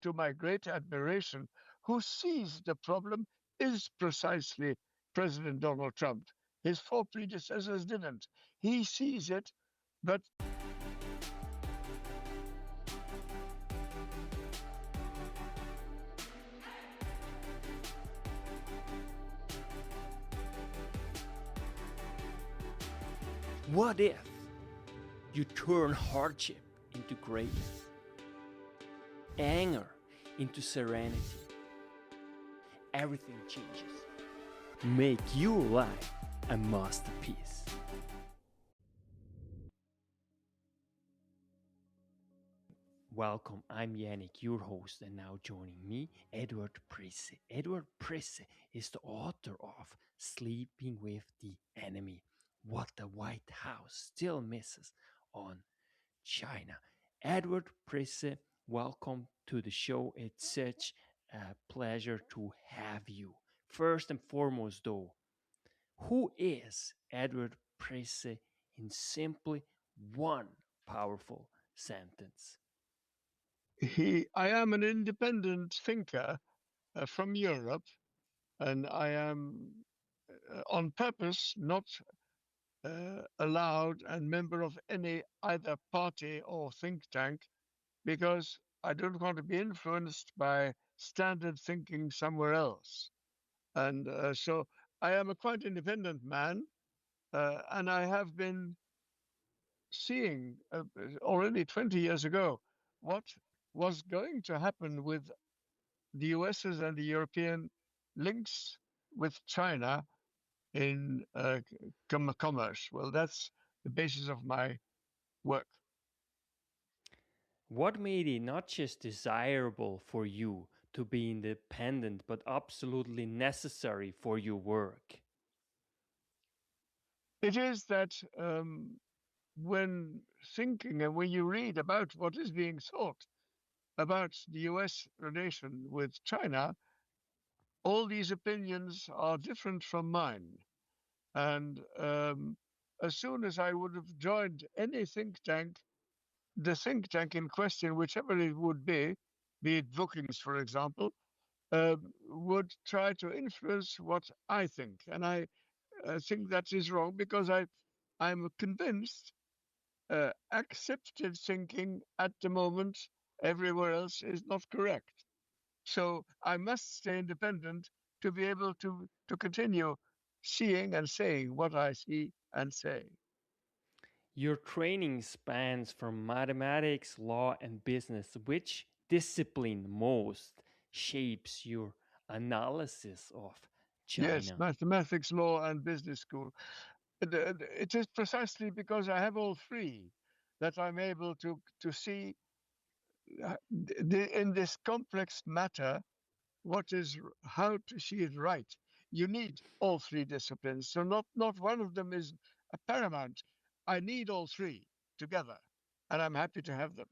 to my great admiration, who sees the problem is precisely President Donald Trump. His four predecessors didn't. He sees it, but what if you turn hardship into grace, anger into serenity? Everything changes. Make your life a masterpiece. Welcome, I'm Yannick, your host, and now joining me, Edouard Prisse. Edouard Prisse is the author of Sleeping with the Enemy, What the White House Still Misses on China. Edouard Prisse, welcome to the show. It's such a pleasure to have you. First and foremost, though, who is Edouard Prisse in simply one powerful sentence? I am an independent thinker from Europe, and I am on purpose not allowed and member of any either party or think tank because I don't want to be influenced by standard thinking somewhere else. And so I am a quite independent man, and I have been seeing already 20 years ago what was going to happen with the US's and the European links with China in commerce. Well, that's the basis of my work. What made it not just desirable for you to be independent, but absolutely necessary for your work? It is that when thinking and when you read about what is being thought about the US relation with China, all these opinions are different from mine. And as soon as I would have joined any think tank, the think tank in question, whichever it would be it Brookings, for example, would try to influence what I think. And I think that is wrong because I'm convinced accepted thinking at the moment everywhere else is not correct. So I must stay independent to be able to continue seeing and saying what I see and say. Your training spans from mathematics, law, and business. Which discipline most shapes your analysis of Yes, China? mathematics, law, and business school. It is precisely because I have all three that I'm able to see in this complex matter what is how to see it right. You need all three disciplines, so not one of them is a paramount. I need all three together, and I'm happy to have them.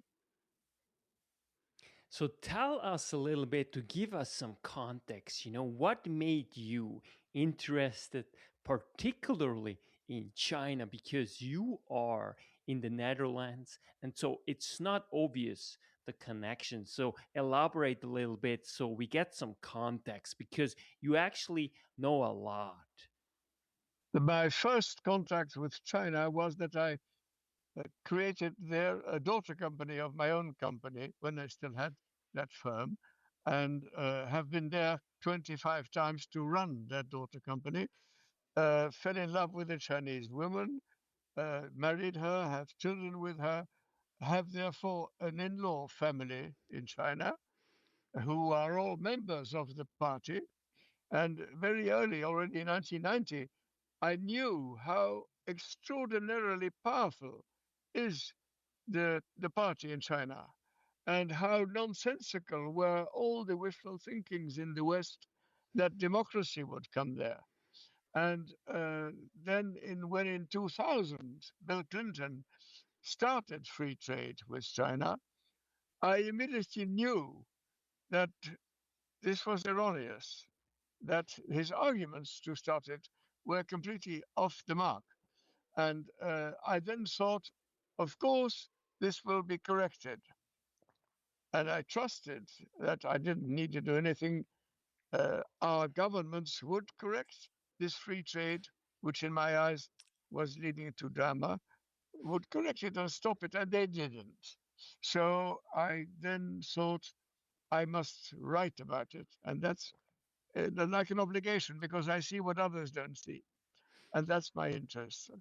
So tell us a little bit to give us some context. What made you interested particularly in China? Because you are in the Netherlands, and so it's not obvious the connection. So elaborate a little bit so we get some context because you actually know a lot. My first contact with China was that I created there a daughter company of my own company when I still had that firm, and have been there 25 times to run that daughter company. Fell in love with a Chinese woman, married her, have children with her, have therefore an in-law family in China who are all members of the party. And very early, already in 1990, I knew how extraordinarily powerful is the party in China and how nonsensical were all the wishful thinkings in the West that democracy would come there. And then when in 2000, Bill Clinton started free trade with China, I immediately knew that this was erroneous, that his arguments to start it were completely off the mark. And I then thought, of course, this will be corrected. and I trusted that I didn't need to do anything. Our governments would correct this free trade, which in my eyes was leading to drama, would correct it and stop it, and they didn't. So I then thought I must write about it, and that's like an obligation because I see what others don't see, and that's my interest.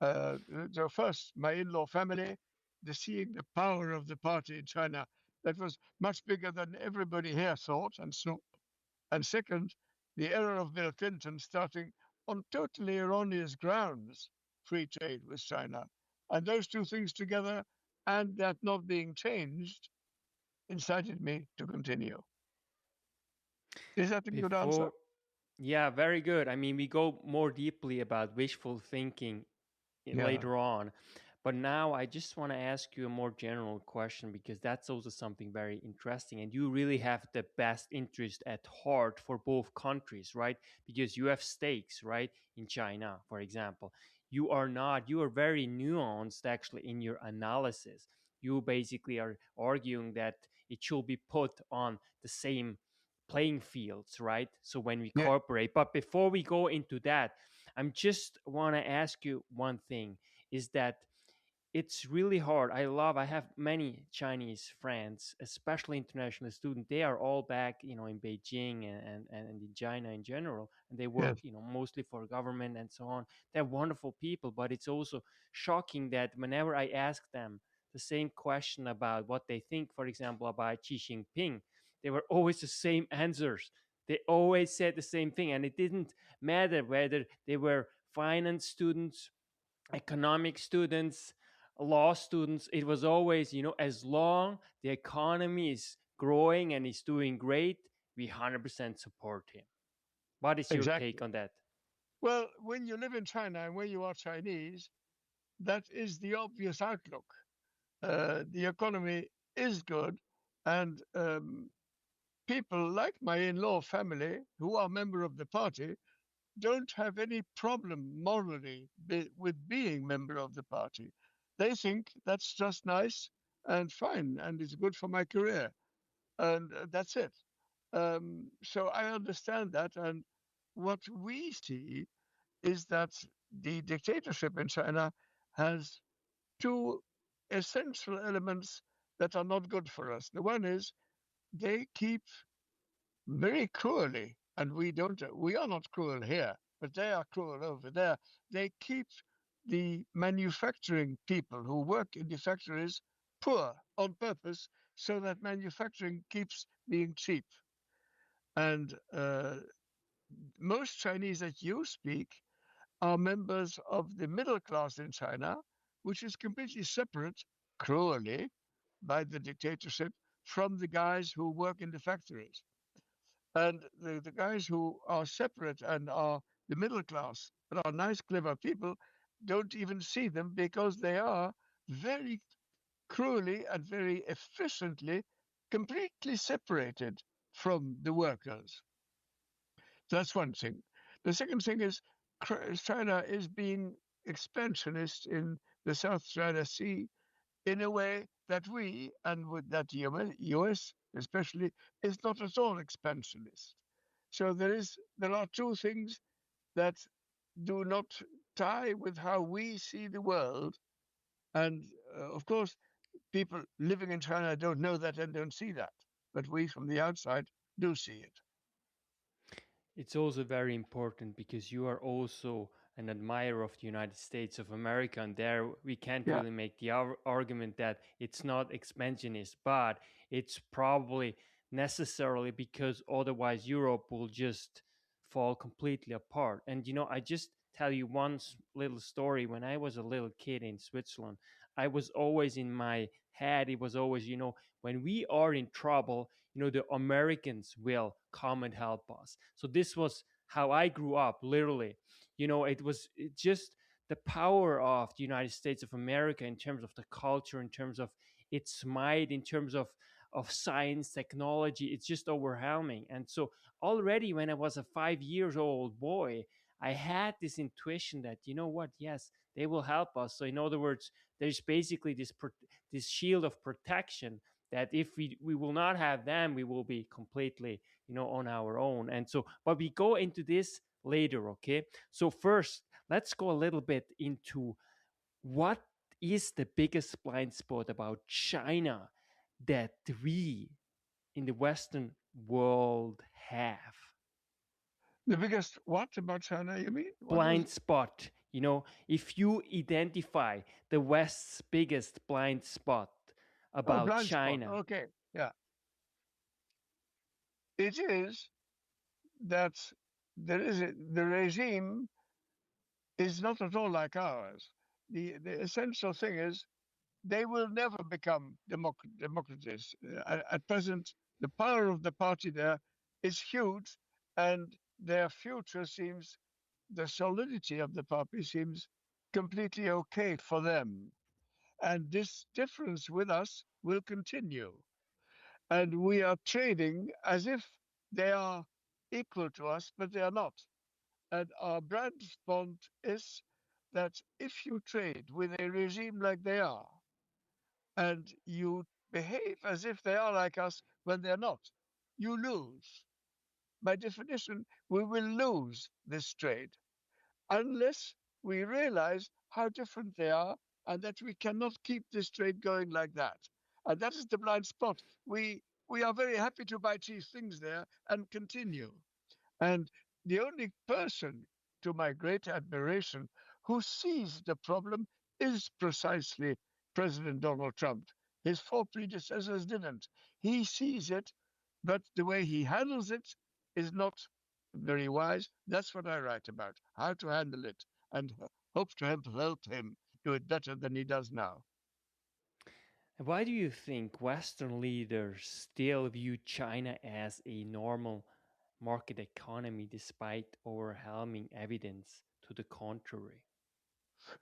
So first, my in-law family, the seeing the power of the party in China that was much bigger than everybody here thought, and second, the era of Bill Clinton starting on totally erroneous grounds, free trade with China, and those two things together, and that not being changed, incited me to continue. Is that a good answer? Before, yeah, very good. I mean, we go more deeply about wishful thinking Yeah, later on. But now I just want to ask you a more general question because that's also something very interesting. And you really have the best interest at heart for both countries, right? Because you have stakes, right? In China, for example. You are not, you are very nuanced actually in your analysis. You basically are arguing that it should be put on the same playing fields, right? So when we yeah, cooperate. But before we go into that, I'm just want to ask you one thing is that it's really hard. I have many Chinese friends, especially international students. They are all back, in Beijing and in China in general. And they work, yes, mostly for government and so on. They're wonderful people, but it's also shocking that whenever I ask them the same question about what they think, for example, about Xi Jinping, they were always the same answers. They always said the same thing. And it didn't matter whether they were finance students, economic students, law students. It was always, as long the economy is growing and is doing great, we 100% support him. What is your exactly. take on that? Well, when you live in China and when you are Chinese, that is the obvious outlook. The economy is good, and people like my in-law family, who are member of the party, don't have any problem morally with being member of the party. They think that's just nice and fine, and it's good for my career, and that's it. So I understand that, and what we see is that the dictatorship in China has two essential elements that are not good for us. The one is they keep very cruelly, and we are not cruel here, but they are cruel over there. They keep the manufacturing people who work in the factories poor on purpose so that manufacturing keeps being cheap. And most Chinese that you speak are members of the middle class in China, which is completely separate, cruelly, by the dictatorship from the guys who work in the factories. And the guys who are separate and are the middle class, but are nice, clever people, don't even see them because they are very cruelly and very efficiently completely separated from the workers. That's one thing. The second thing is China is being expansionist in the South China Sea in a way that we, and with that US especially, is not at all expansionist. So there are two things that do not tie with how we see the world, and of course, people living in China don't know that and don't see that, but we from the outside do see it. It's also very important because you are also an admirer of the United States of America, and there we can't Yeah, really make the argument that it's not expansionist, but it's probably necessarily because otherwise Europe will just fall completely apart. And I just tell you one little story. When I was a little kid in Switzerland, I was always in my head, it was always, when we are in trouble, the Americans will come and help us. So this was how I grew up, literally. It just the power of the United States of America in terms of the culture, in terms of its might, in terms of science, technology. It's just overwhelming. And so already when I was a 5 years old boy, I had this intuition that what, yes, they will help us. So in other words, there's basically this shield of protection that if we will not have them, we will be completely, on our own. And so, but we go into this later, okay? So first, let's go a little bit into what is the biggest blind spot about China that we in the Western world have. The biggest what about China, you mean? What was Blind spot. If you identify the West's biggest blind spot Oh, about blind spot. China. Okay. Yeah. It is that the regime is not at all like ours. The essential thing is they will never become democracies. At present, the power of the party there is huge, and their future seems, the solidity of the party seems completely okay for them. And this difference with us will continue. And we are trading as if they are equal to us, but they are not. And our brand bond is that if you trade with a regime like they are, and you behave as if they are like us when they're not, you lose. By definition, we will lose this trade unless we realize how different they are and that we cannot keep this trade going like that. And that is the blind spot. We are very happy to buy cheap things there and continue. And the only person, to my great admiration, who sees the problem is precisely President Donald Trump. His four predecessors didn't. He sees it, but the way he handles it is not very wise. That's what I write about, how to handle it, and hope to help him do it better than he does now. Why do you think Western leaders still view China as a normal market economy despite overwhelming evidence to the contrary?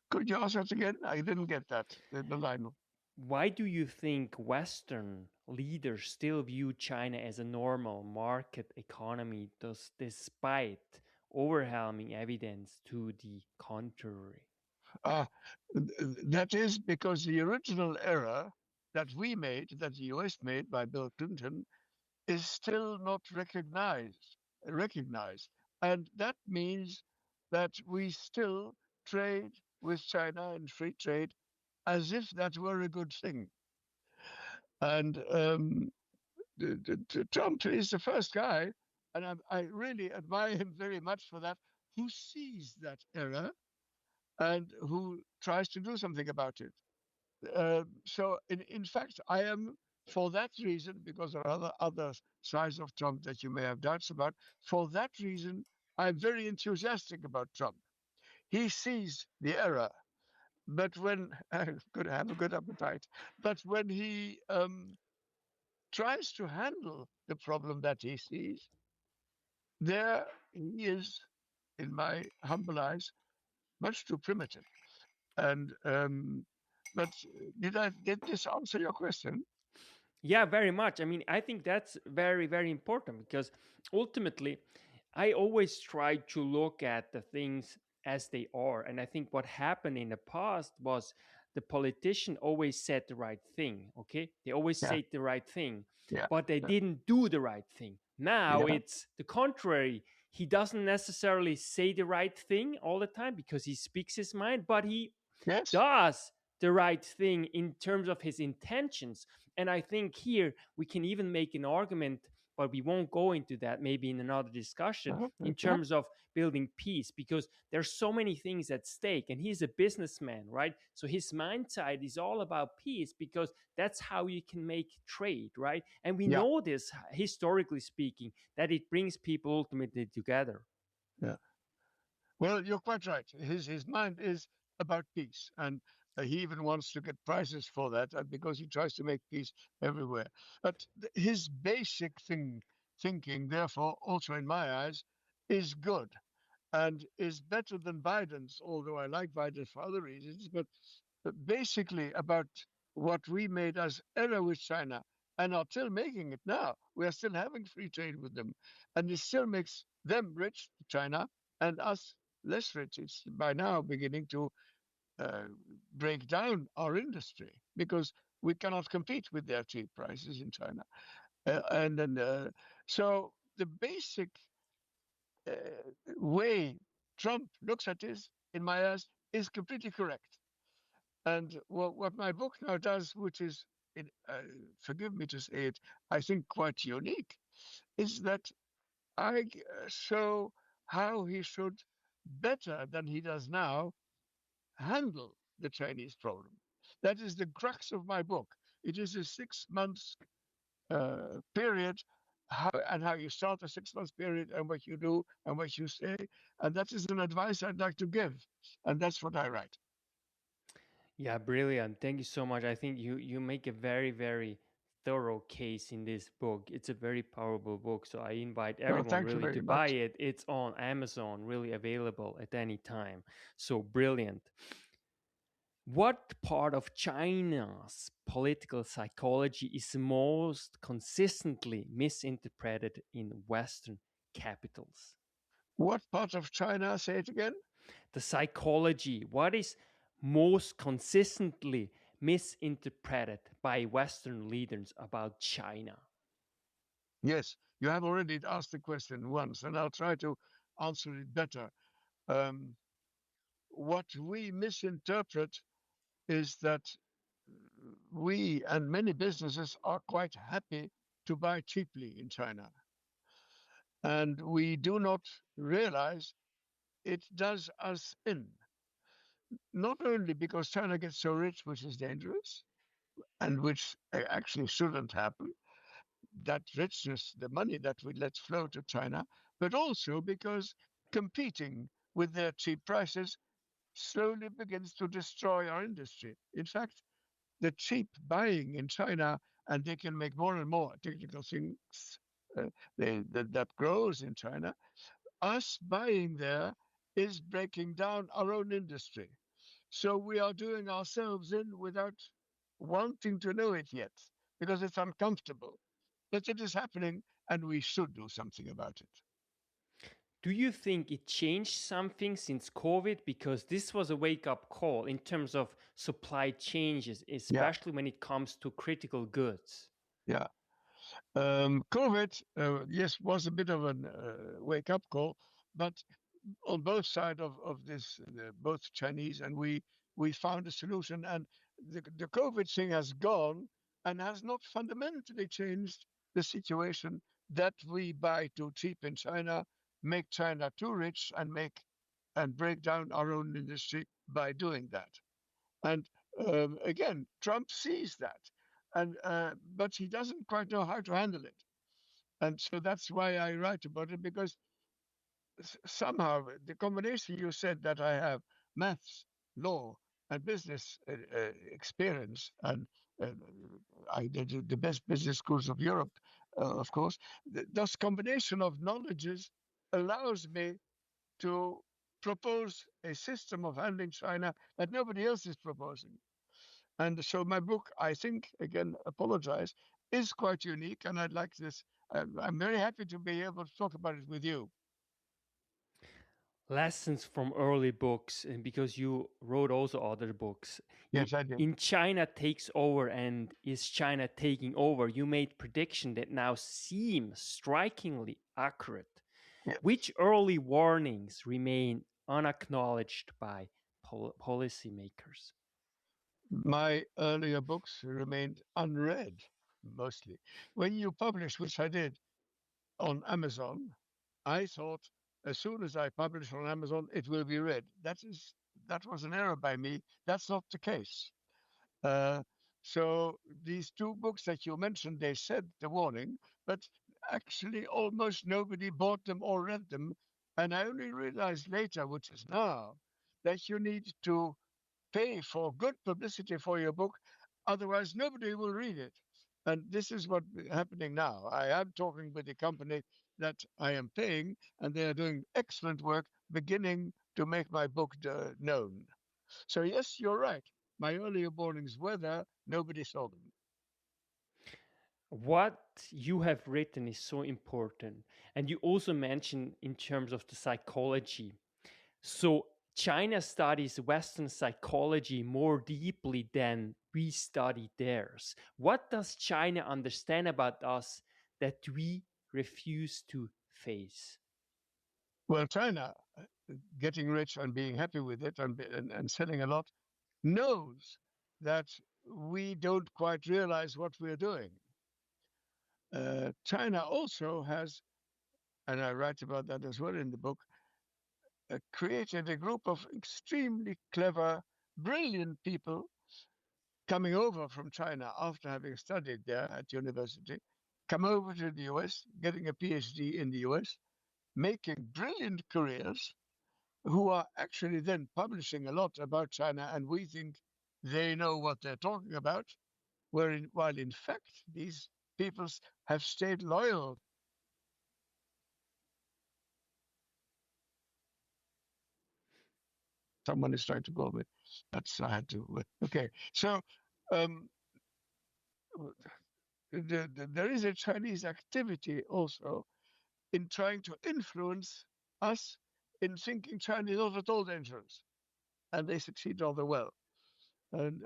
Could you ask that again? I didn't get that, the line. Why do you think Western leaders still view China as a normal market economy despite overwhelming evidence to the contrary? Uh, that is because the original error that we made, that the US made by Bill Clinton, is still not recognized. And that means that we still trade with China and free trade as if that were a good thing. And Trump is the first guy, and I really admire him very much for that, who sees that error and who tries to do something about it. So, in fact, I am, for that reason, because there are other sides of Trump that you may have doubts about, for that reason, I'm very enthusiastic about Trump. He sees the error, but when could have a good appetite, but when he tries to handle the problem that he sees, there he is, in my humble eyes, much too primitive. And but did this answer your question? Yeah, very much. I mean, I think that's very, very important because ultimately, I always try to look at the things as they are. And I think what happened in the past was the politician always said the right thing. Okay. They always Yeah, said the right thing, yeah, but they yeah, didn't do the right thing. Now yeah. it's the contrary. He doesn't necessarily say the right thing all the time because he speaks his mind, but he Yes. does the right thing in terms of his intentions. And I think here we can even make an argument, but we won't go into that maybe in another discussion in Yeah, terms of building peace because there's so many things at stake. And he's a businessman, right? So his mindset is all about peace because that's how you can make trade, right? And we yeah, know this historically speaking that it brings people ultimately together. yeah. Well, you're quite right. His mind is about peace, and he even wants to get prizes for that because he tries to make peace everywhere. But his basic thinking, therefore, also in my eyes, is good and is better than Biden's. Although I like Biden for other reasons, but basically about what we made as error with China and are still making it now. We are still having free trade with them, and it still makes them rich, China, and us less rich. It's by now beginning to uh, break down our industry because we cannot compete with their cheap prices in China. And then, so the basic uh, way Trump looks at this, in my eyes, is completely correct. And what my book now does, which is, it, forgive me to say it, I think quite unique, is that I show how he should, better than he does now, handle the Chinese problem. That is the crux of my book. It is a 6 months period, how you start a 6 months period and what you do and what you say. And that is an advice I'd like to give. And that's what I write. Yeah, brilliant. Thank you so much. I think you make a very thorough case in this book. It's a very powerful book, so I invite Well, everyone thank you really to very buy much. it. It's on Amazon, really available at any time. So brilliant. What part of China's political psychology is most consistently misinterpreted in Western capitals? What part of China? Say it again. The psychology, what is most consistently misinterpreted by Western leaders about China? Yes, you have already asked the question once, and I'll try to answer it better. Um, what we misinterpret is that we and many businesses are quite happy to buy cheaply in China. And we do not realize it does us in. Not only because China gets so rich, which is dangerous, and which actually shouldn't happen, that richness, the money that we let flow to China, but also because competing with their cheap prices slowly begins to destroy our industry. In fact, the cheap buying in China, and they can make more and more technical things uh, that grows in China. Us buying there is breaking down our own industry. So we are doing ourselves in without wanting to know it yet because it's uncomfortable. But it is happening and we should do something about it. Do you think it changed something since COVID? Because this was a wake up call in terms of supply changes, Yeah, especially when it comes to critical goods. yeah. COVID, yes, was a bit of a wake up call, but on both sides of this, both Chinese and we found a solution. And the COVID thing has gone and has not fundamentally changed the situation that we buy too cheap in China, make China too rich, and break down our own industry by doing that. And again, Trump sees that, and but he doesn't quite know how to handle it. And so that's why I write about it, because somehow the combination you said that I have maths, law, and business experience, and uh, I did the best business schools of Europe, of course. This combination of knowledges allows me to propose a system of handling China that nobody else is proposing. And so my book, I think, again, apologize, is quite unique, and I'd like this. I'm very happy to be able to talk about it with you. Lessons from early books, and because you wrote also other books. Yes, I did. In China takes over and is China taking over, you made prediction that now seem strikingly accurate. Yes. Which early warnings remain unacknowledged by policymakers? My earlier books remained unread, mostly. When you publish, which I did on Amazon, I thought as soon as I publish on Amazon, it will be read. That was an error by me. That's not the case. Uh, so these two books that you mentioned, they said the warning, but actually almost nobody bought them or read them. And I only realized later, which is now, that you need to pay for good publicity for your book, otherwise nobody will read it. And this is what happening now. I am talking with a company that I am paying, and they are doing excellent work, beginning to make my book known. So yes, you're right. My earlier warnings were there. Nobody saw them. What you have written is so important. And you also mentioned in terms of the psychology. So China studies Western psychology more deeply than we study theirs. What does China understand about us that we refuse to face? Well, China, getting rich and being happy with it and selling a lot, knows that we don't quite realize what we're doing. China also has, and I write about that as well in the book, created a group of extremely clever, brilliant people coming over from China after having studied there at university, come over to the US, getting a PhD in the US, making brilliant careers, who are actually then publishing a lot about China, and we think they know what they're talking about, while in fact these peoples have stayed loyal. Someone is trying to call me. That's I had to. Okay, so um, there is a Chinese activity also in trying to influence us in thinking China is not at all dangerous, and they succeed rather well. And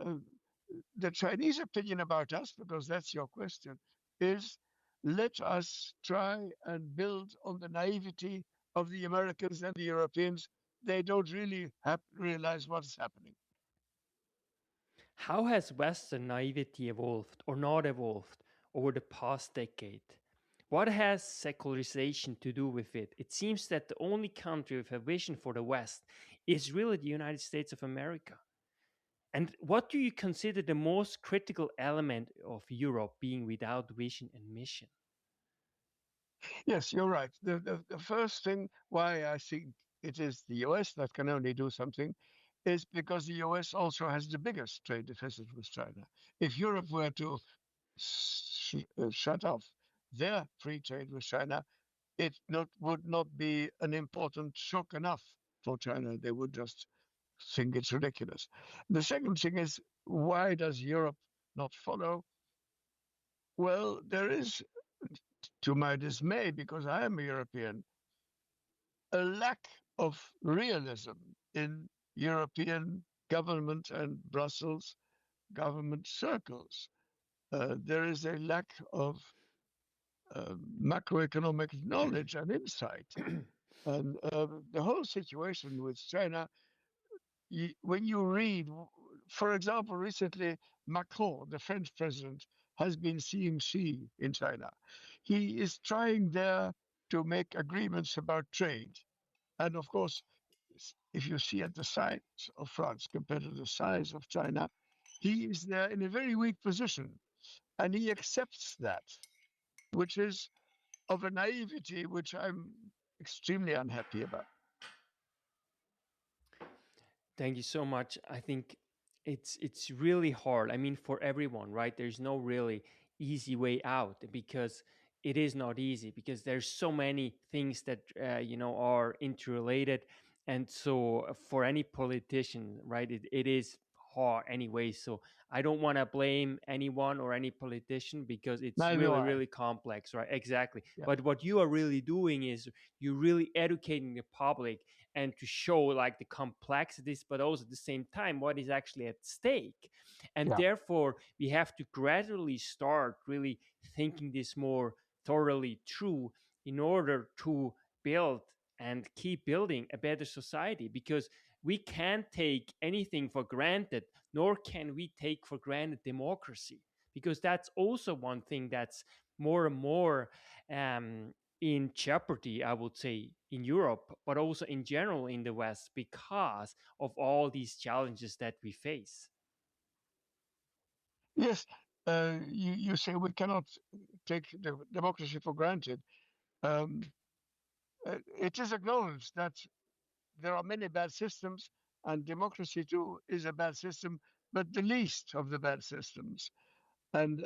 the Chinese opinion about us, because that's your question, is let us try and build on the naivety of the Americans and the Europeans. They don't really realize what's happening. How has Western naivety evolved or not evolved over the past decade? What has secularization to do with it? It seems that the only country with a vision for the West is really the United States of America. And what do you consider the most critical element of Europe being without vision and mission? Yes, you're right. The first thing why I think it is the US that can only do something is because the US also has the biggest trade deficit with China. If Europe were to shut off their free trade with China, would not be an important shock enough for China. They would just think it's ridiculous. The second thing is, why does Europe not follow? Well, there is, to my dismay, because I am a European, a lack of realism in European government and Brussels government circles. There is a lack of macroeconomic knowledge and insight. And the whole situation with China, when you read, for example, recently Macron, the French president, has been seeing Xi in China. He is trying there to make agreements about trade. And of course, if you see at the size of France compared to the size of China, he is there in a very weak position. And he accepts that, which is of a naivety which I'm extremely unhappy about. Thank you so much. I think it's really hard. I mean, for everyone, right? There's no really easy way out because it is not easy because there's so many things that are interrelated, and so for any politician, right, it is hard anyway. So I don't want to blame anyone or any politician because it's Neither do really I. really complex, right? Exactly. Yeah, But what you are really doing is you're really educating the public and to show like the complexities, but also at the same time what is actually at stake. And yeah. therefore, we have to gradually start really thinking this more thoroughly through in order to build and keep building a better society because we can't take anything for granted, nor can we take for granted democracy, because that's also one thing that's more and more in jeopardy, I would say, in Europe, but also in general in the West because of all these challenges that we face. Yes, you say we cannot take the democracy for granted. Um, it is acknowledged that there are many bad systems, and democracy too is a bad system, but the least of the bad systems. And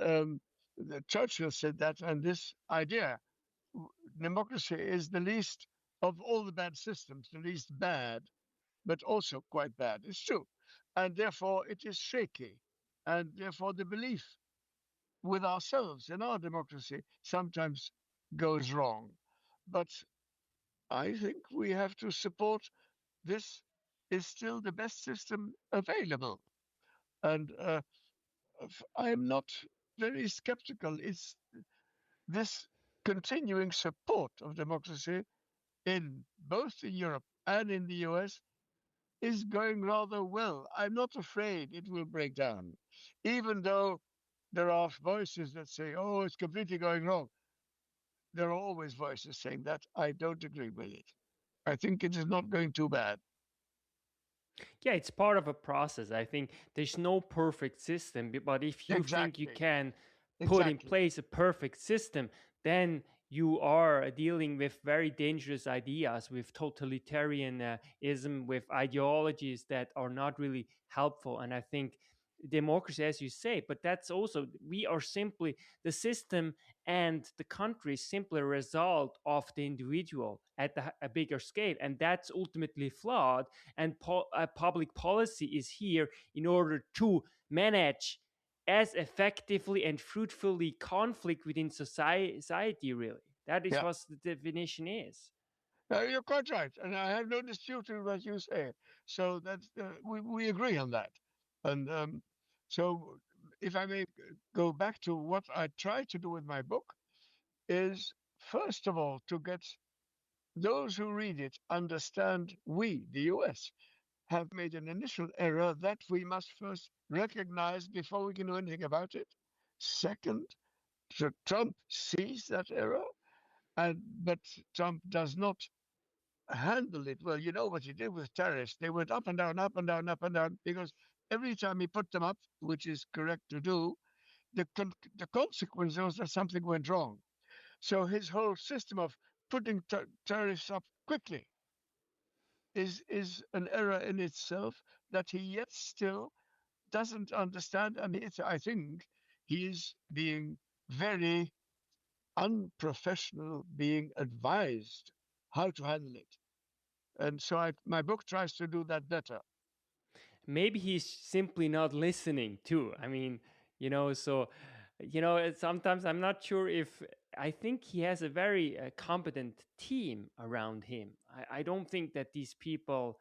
Churchill said that, and this idea, democracy is the least of all the bad systems, the least bad, but also quite bad. It's true. And therefore, it is shaky. And therefore, the belief with ourselves in our democracy sometimes goes wrong. But I think we have to support this is still the best system available. And I'm not very skeptical. It's this continuing support of democracy in both in Europe and in the US is going rather well. I'm not afraid it will break down, even though there are voices that say, oh, it's completely going wrong. There are always voices saying that. I don't agree with it. I think it is not going too bad. Yeah, it's part of a process. I think there's no perfect system, but if you think you Exactly. can put in Exactly. place a perfect system, then you are dealing with very dangerous ideas, with totalitarianism, with ideologies that are not really helpful. And I think democracy, as you say, but that's also, we are simply the system, and the country is simply a result of the individual at a bigger scale, and that's ultimately flawed. And public policy is here in order to manage as effectively and fruitfully conflict within society, really. That is Yeah. what the definition is. You're quite right. And I have no dispute with what you say. So that's, we agree on that. And so, if I may go back to what I try to do with my book, is first of all to get those who read it understand we, the US, have made an initial error that we must first recognize before we can do anything about it. Second, Trump sees that error, but Trump does not handle it well. You know what he did with tariffs? They went up and down, up and down, up and down, because every time he put them up, which is correct to do, the consequence was that something went wrong. So his whole system of putting tariffs up quickly is an error in itself that he yet still doesn't understand. And I think he is being very unprofessional, being advised how to handle it. And so my book tries to do that better. Maybe he's simply not listening too. I mean, so sometimes I'm not sure if, I think he has a very competent team around him. I don't think that these people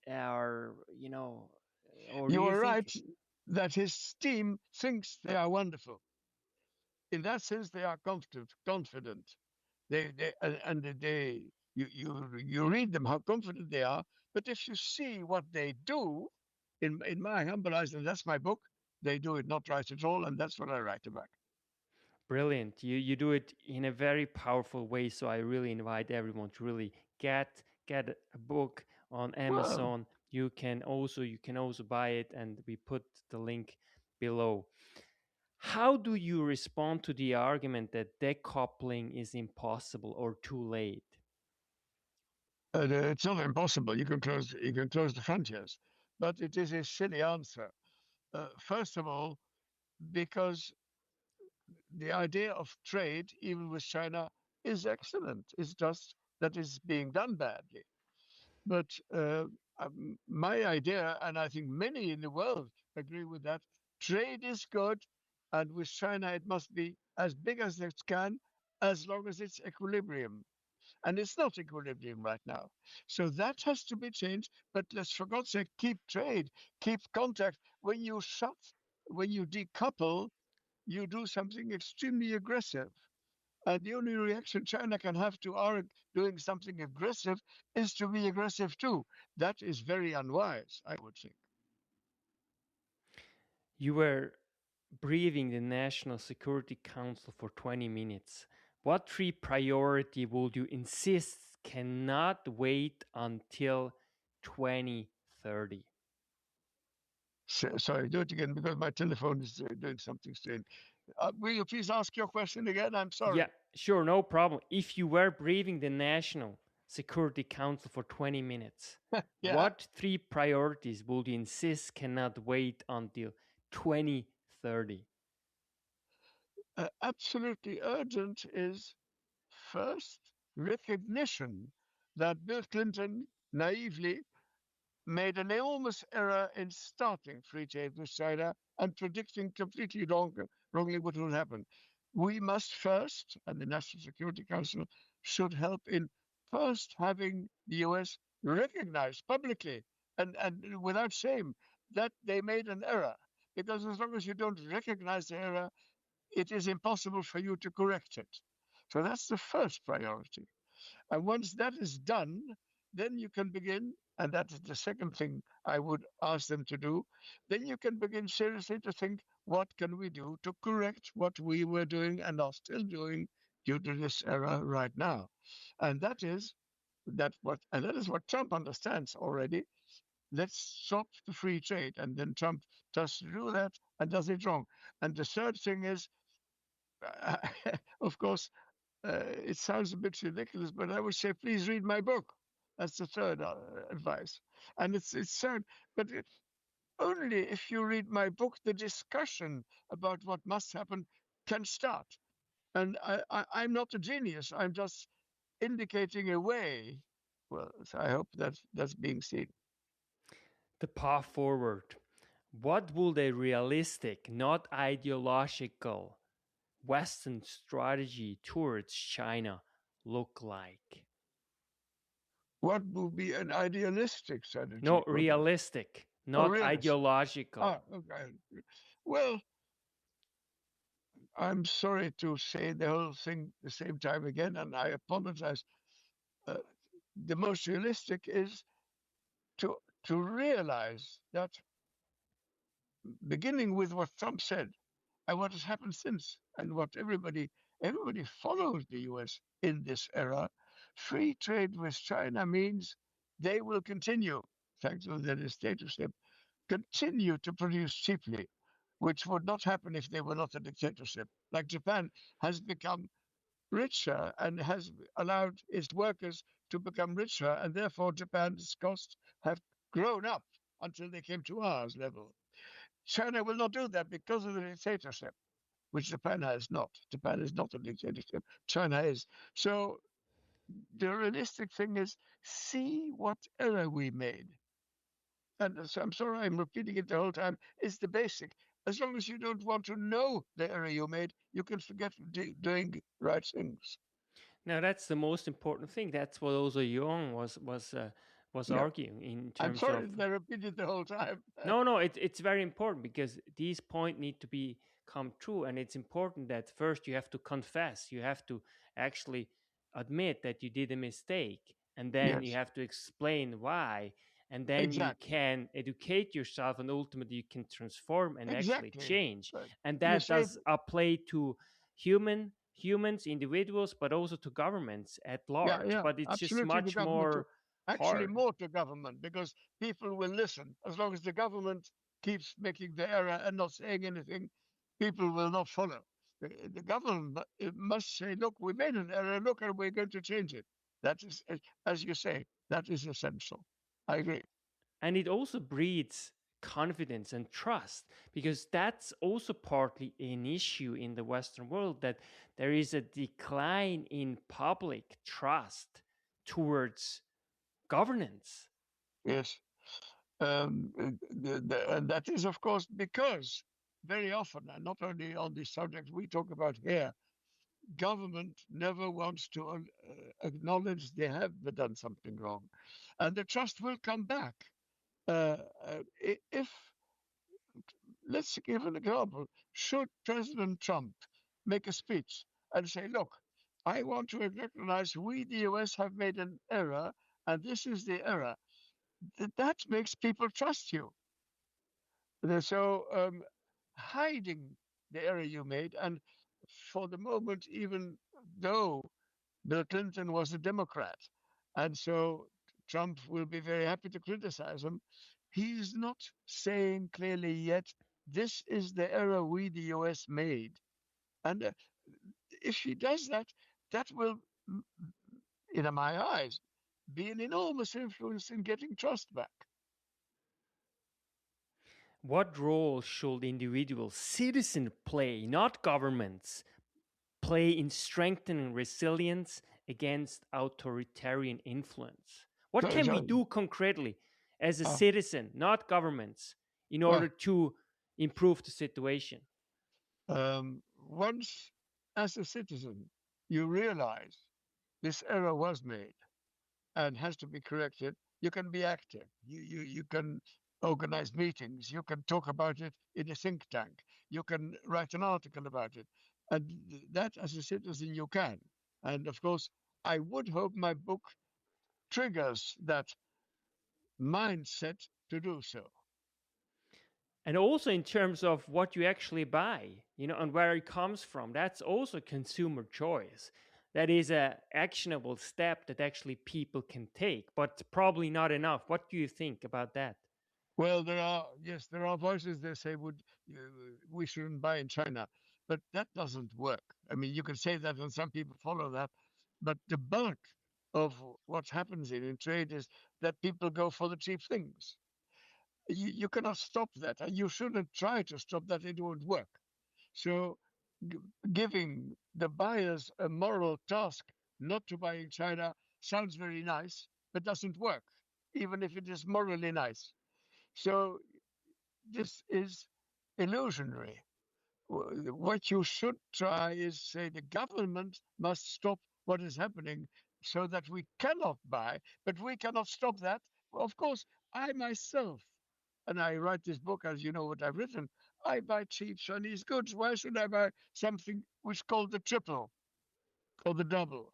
are, or do You you are think? right that his team thinks they are wonderful. In that sense, they are confident. They you read them how confident they are. But if you see what they do, in my humble eyes, and that's my book, they do it not right at all, and that's what I write about. Brilliant. You do it in a very powerful way. So I really invite everyone to really get a book on Well, Amazon. You can also buy it, and we put the link below. How do you respond to the argument that decoupling is impossible or too late? it's not impossible. You can close the frontiers, but it is a silly answer. First of all, because the idea of trade, even with China, is excellent. It's just that it's being done badly. But my idea, and I think many in the world agree with that, trade is good, and with China it must be as big as it can, as long as it's equilibrium. And it's not equilibrium right now. So that has to be changed. But let's, for God's sake, keep trade, keep contact. When you decouple, you do something extremely aggressive. And the only reaction China can have to our doing something aggressive is to be aggressive too. That is very unwise, I would think. You were briefing the National Security Council for 20 minutes. What three priority would you insist cannot wait until 2030? Sorry, do it again because my telephone is doing something strange. Will you please ask your question again? I'm Yeah, sorry. sure, no problem. If you were briefing the National Security Council for 20 minutes, Yeah, what three priorities would you insist cannot wait until 2030? absolutely urgent is first recognition that Bill Clinton naively made an enormous error in starting free trade with China and predicting completely wrongly what will happen. We must first, and the National Security Council should help in first having the US recognize publicly and without shame that they made an error. Because as long as you don't recognize the error, it is impossible for you to correct it. So that's the first priority. And once that is done, then you can begin, and that is the second thing I would ask them to do, then you can begin seriously to think, what can we do to correct what we were doing and are still doing due to this error right now? And that is what Trump understands already. Let's stop the free trade. And then Trump does do that and does it wrong. And the third thing is, of course, it sounds a bit ridiculous, but I would say, please read my book. That's the third advice. And it's sad, but only if you read my book, the discussion about what must happen can start. And I'm not a genius. I'm just indicating a way. Well, so I hope that's being seen. The path forward. What would a realistic, not ideological, Western strategy towards China look like? What would be an idealistic No, strategy? realistic, Oh, not realist. ideological. Ah, okay. Well, I'm sorry to say the whole thing the same time again, and I apologize. Uh, the most realistic is to to realize that, beginning with what Trump said and what has happened since, and what everybody follows the U.S. in this era. Free trade with China means they will continue, thanks to their dictatorship, continue to produce cheaply, which would not happen if they were not a dictatorship. Like Japan has become richer and has allowed its workers to become richer, and therefore Japan's costs have grown up until they came to ours level. China will not do that because of the dictatorship, which Japan has not. Japan is not a dictatorship. China is. So the realistic thing is, see what error we made. And so I'm sorry I'm repeating it the whole time. It's the basic. As long as you don't want to know the error you made, you can forget doing right things. Now that's the most important thing. That's what also Jung was Yeah. arguing in I'm terms of. sorry that I repeated the whole time. No, it's very important because these points need to be come true, and it's important that first you have to confess, you have to actually admit that you did a mistake, and then you Yes, have to explain why, and then you exactly. can educate yourself, and ultimately you can transform and actually Exactly. change, But and you that say, does apply to humans, individuals, but also to governments at yeah, large. yeah, But it's just absolutely the much government too. more Actually, hard. more to government because people will listen. As long as the government keeps making the error and not saying anything, people will not follow. The government must say, look, we made an error, look, and we're going to change it. That is, as you say, that is essential. I agree. And it also breeds confidence and trust because that's also partly an issue in the Western world that there is a decline in public trust towards governance. Yes. And that is, of course, because very often, and not only on the subject we talk about here, government never wants to acknowledge they have done something wrong. And the trust will come back. If, let's give an example, should President Trump make a speech and say, look, I want to recognize we, the US, have made an error, and this is the error, that makes people trust you. So hiding the error you made, and for the moment, even though Bill Clinton was a Democrat, and so Trump will be very happy to criticize him, he's not saying clearly yet, this is the error we, the US, made. And if he does that, that will, in my eyes, be an enormous influence in getting trust back. What role should individual citizens play, not governments, play in strengthening resilience against authoritarian influence? What So, can we so do concretely as a uh, citizen, not governments, in well, order to improve the situation? once as a citizen, you realize this error was made and has to be corrected, you can be active. You can organize meetings. You can talk about it in a think tank. You can write an article about it. And that, as a citizen, you can. And of course, I would hope my book triggers that mindset to do so. And also in terms of what you actually buy, and where it comes from, that's also consumer choice. That is a actionable step that actually people can take, but probably not enough. What do you think about that? Well, there are voices that say uh, we shouldn't buy in China, but that doesn't work. I mean, you can say that, and some people follow that, but the bulk of what happens in trade is that people go for the cheap things. You cannot stop that, and you shouldn't try to stop that. It won't work. So, g- giving the buyers a moral task not to buy in China sounds very nice, but doesn't work, even if it is morally nice. So this is illusionary. What you should try is say the government must stop what is happening so that we cannot buy, but we cannot stop that. Of course, I myself, and I write this book as you know what I've written, I buy cheap Chinese goods. Why should I buy something which is called the triple or the double?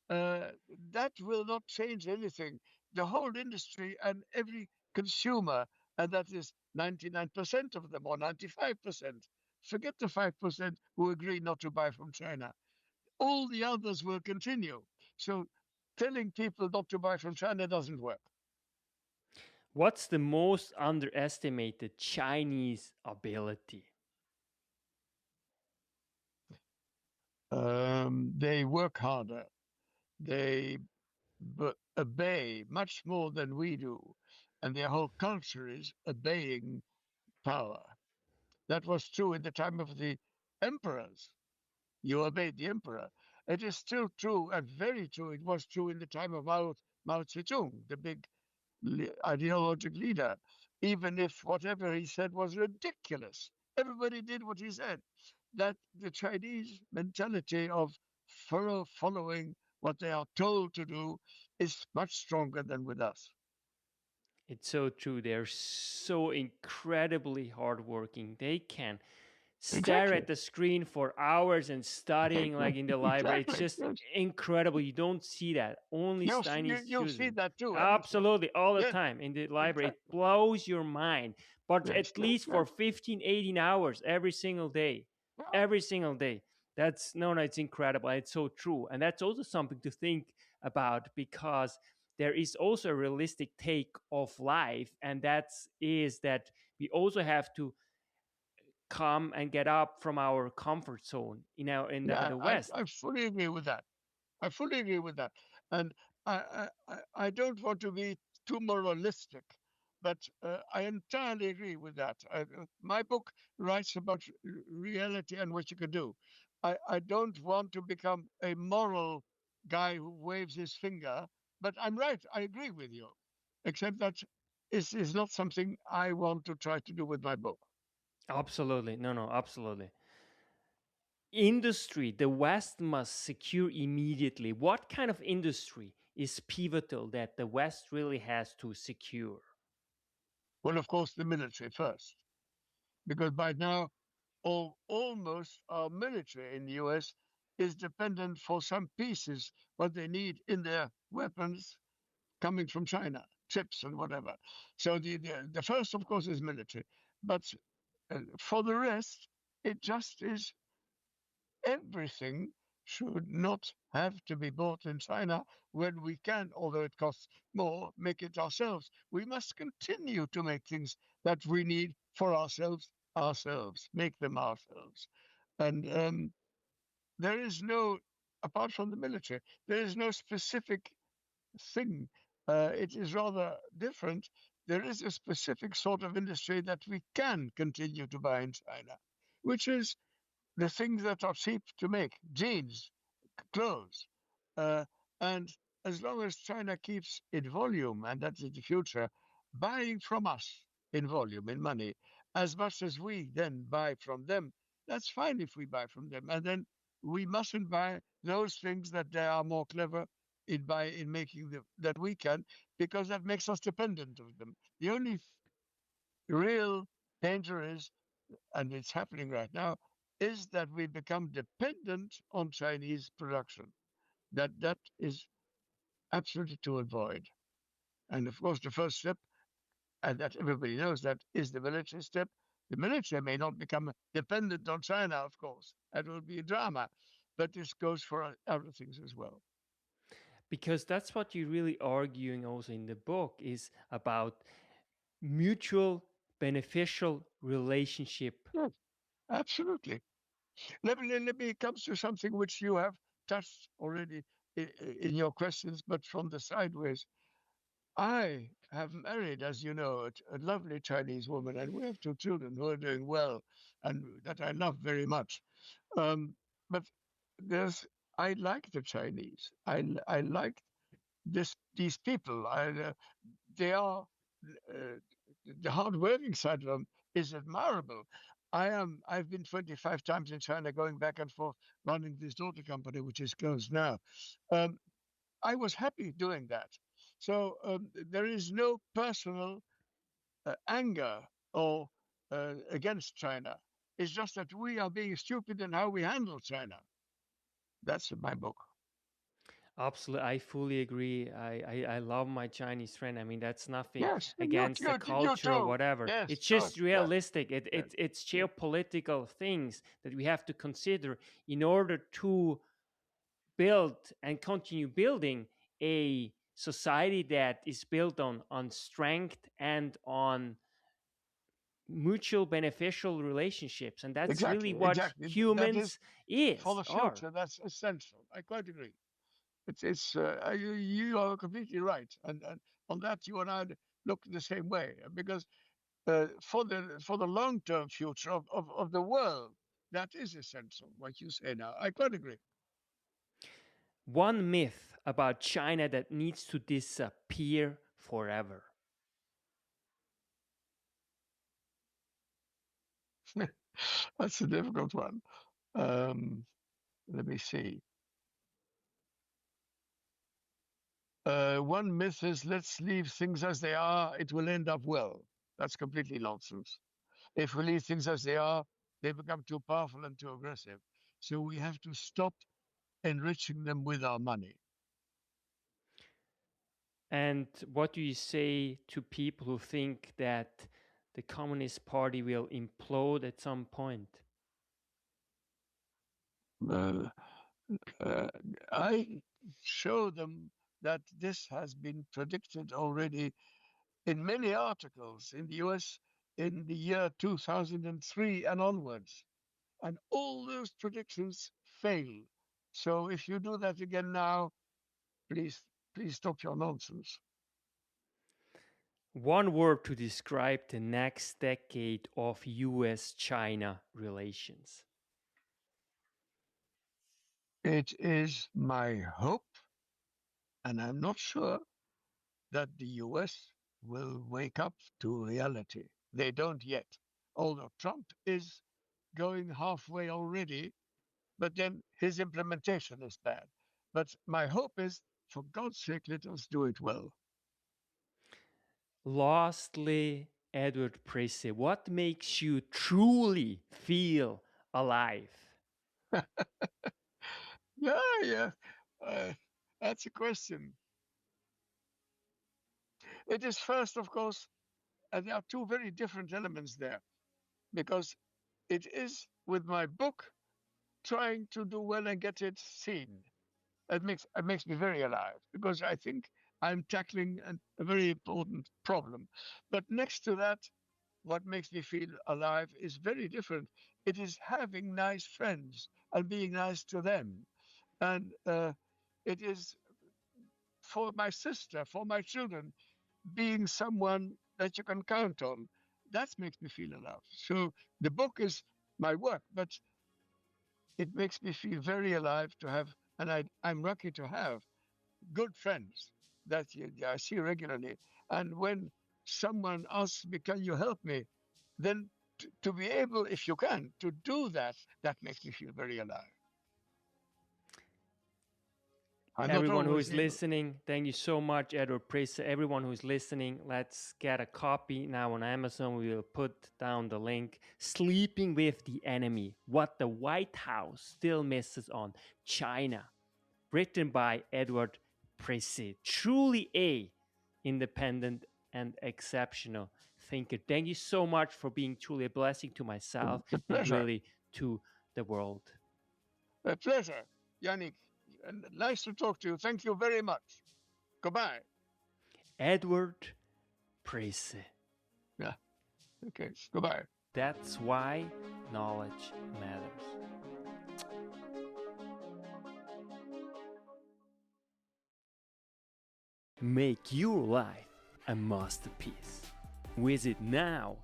uh, that will not change anything. The whole industry and every consumer, and that is 99% of them or 95%, forget the 5% who agree not to buy from China. All the others will continue. So telling people not to buy from China doesn't work. What's the most underestimated Chinese ability? They work harder. They obey much more than we do. And their whole culture is obeying power. That was true in the time of the emperors. You obeyed the emperor. It is still true and very true. It was true in the time of Mao Zedong, the big ideological leader, even if whatever he said was ridiculous. Everybody did what he said. That the Chinese mentality of following what they are told to do is much stronger than with us. It's so true. They're so incredibly hardworking. They can stare Exactly. at the screen for hours and studying like in the library. It's Exactly. just Yes. incredible. You don't see that. Only Chinese You'll see students. that too, haven't you? Absolutely, all the Yes, time in the library. It exactly. blows your mind. But Yes, at yes, least yes. for 15, 18 hours every single day. Yeah, Every single day. That's no, it's incredible. It's so true. And that's also something to think about because there is also a realistic take of life, and that we also have to come and get up from our comfort zone in the yeah, West. I fully agree with that. I fully agree with that. And I don't want to be too moralistic, but I entirely agree with that. My book writes about reality and what you can do. I don't want to become a moral guy who waves his finger, but I'm right. I agree with you, except that is not something I want to try to do with my book. Absolutely. No, no, absolutely. Industry, the West must secure immediately. What kind of industry is pivotal that the West really has to secure? Well, of course, the military first, because by now almost our military in the US is dependent for some pieces what they need in their weapons coming from China, chips and whatever. So the first, of course, is military, but for the rest, it just is everything should not have to be bought in China when we can, although it costs more, make it ourselves. We must continue to make things that we need for ourselves, make them ourselves. And there is no, apart from the military, there is no specific thing. It is rather different. There is a specific sort of industry that we can continue to buy in China, which is the things that are cheap to make, jeans, clothes. Uh, and as long as China keeps in volume, and that's in the future, buying from us in volume, in money, as much as we then buy from them, that's fine if we buy from them. And then we mustn't buy those things that they are more clever in making that we can, because that makes us dependent of them. The only real danger is, and it's happening right now, is that we become dependent on Chinese production. That is absolutely to avoid. And of course, the first step, and that everybody knows, that is the military step. The military may not become dependent on China, of course. That will be a drama. But this goes for other things as well. Because that's what you're really arguing also in the book is about mutual beneficial relationship. Yes, absolutely. Let me come to something which you have touched already in your questions, but from the sideways. I have married, as you know, a lovely Chinese woman, and we have two children who are doing well and that I love very much. Um, but there's, I like the Chinese. I like these people. They are uh, the hard-working side of them is admirable. I've been 25 times in China, going back and forth, running this daughter company, which is closed now. Um, I was happy doing that. So there is no personal anger or against China. It's just that we are being stupid in how we handle China. That's my book. Absolutely, I fully agree. I love my Chinese friend. I mean, that's nothing Yes, you, against the you culture or too. whatever. Yes, It's good. just Yes, realistic. yes, It's yes. geopolitical things that we have to consider in order to build and continue building a society that is built on strength and on mutual beneficial relationships, and that's really Exactly, what exactly. That is humans for is the are. future. That's essential. I quite agree. You are completely right, and on that you and I look the same way because for the long term future of the world, that is essential. What you say now, I quite agree. One myth about China that needs to disappear forever. That's a difficult one. Um, Let me see. One myth is let's leave things as they are, it will end up well. That's completely nonsense. If we leave things as they are, they become too powerful and too aggressive. So we have to stop enriching them with our money. And what do you say to people who think that the Communist Party will implode at some point? Uh, uh, I show them that this has been predicted already in many articles in the US in the year 2003 and onwards. And all those predictions fail. So if you do that again now, please, please stop your nonsense. One word to describe the next decade of US China relations. It is my hope, and I'm not sure that the US will wake up to reality. They don't yet, although Trump is going halfway already, but then his implementation is bad. But my hope is, for God's sake, let us do it well. Lastly, Edward Prisse, what makes you truly feel alive? Yeah, yeah. Uh, that's a question. It is first, of course, and there are two very different elements there, because it is with my book trying to do well and get it seen. It makes me very alive because I think I'm tackling a very important problem. But next to that, what makes me feel alive is very different. It is having nice friends and being nice to them, and it is for my sister, for my children, being someone that you can count on. That makes me feel alive. So the book is my work, but it makes me feel very alive to have, and I'm lucky to have good friends that I see regularly. And when someone asks me, "Can you help me?" then to be able, if you can, to do that, that makes me feel very alive. I'm not Everyone who always is able. listening, thank you so much, Edouard Prisse. Everyone who is listening, let's get a copy now on Amazon. We will put down the link. Sleeping with the Enemy, What the White House Still Misses on China. Written by Edouard Prisse. Truly a independent and exceptional thinker. Thank you so much for being truly a blessing to myself It's a and pleasure. really to the world. A pleasure, Yannick. And nice to talk to you. Thank you very much. Goodbye. Edouard Prisse. Yeah. Okay. Goodbye. That's why knowledge matters. Make your life a masterpiece. Visit now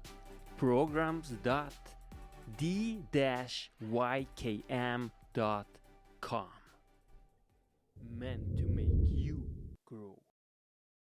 programs.the-ykm.com. Meant to